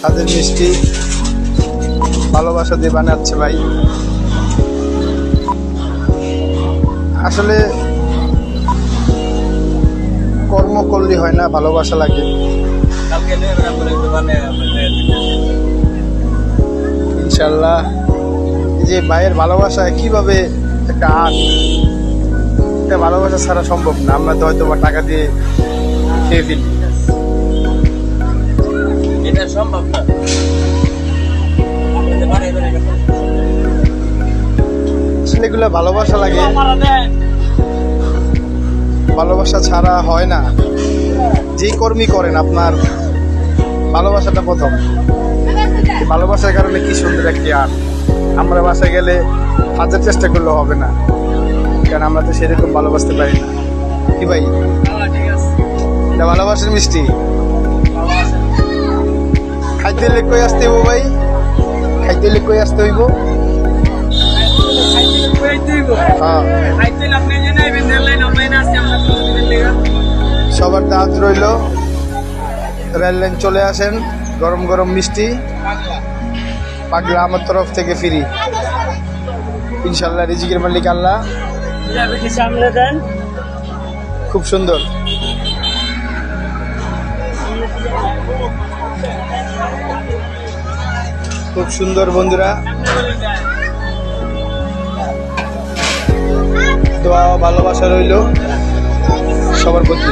স্বাদের মিষ্টি ভালোবাসা দিয়ে বানাচ্ছে ভাই। আসলে কর্ম করলে হয় না, ভালোবাসা লাগে। ইনশাল্লাহ এই যে ভাইয়ের ভালোবাসায় কিভাবে একটা আর্ট, এটা ভালোবাসা ছাড়া সম্ভব না। আমরা তো হয়তো বা টাকা দিয়ে খেয়ে ফেলি, এটা সম্ভব না। আসলে এগুলো ভালোবাসা লাগে, ভালোবাসা ছাড়া হয় না। যে কর্মী করেন আপনার ভালোবাসাটা প্রথম। ভালোবাসার কারণে কি সুন্দর একটি আর্ট। আমরা বাসায় গেলে হাজার চেষ্টা করলেও হবে না, কারণ আমরা তো সেরকম ভালোবাসতে পারি না। কি ভাই, এটা ভালোবাসার মিষ্টি। খাইতে হলে কই আসতে হইব ভাই? খাইতে হলে কই আসতে হইব? হ্যাঁ, সবার দাঁত রইল। রেল লাইন চলে আসেন, গরম গরম মিষ্টি পাগলা আমার তরফ থেকে ফ্রি। ইনশাল্লাহ রিজিকের মালিক আল্লাহ। সামনে দেন, খুব সুন্দর। খুব সুন্দর বন্ধুরা, দোয়া ভালোবাসা রইল সবার প্রতি।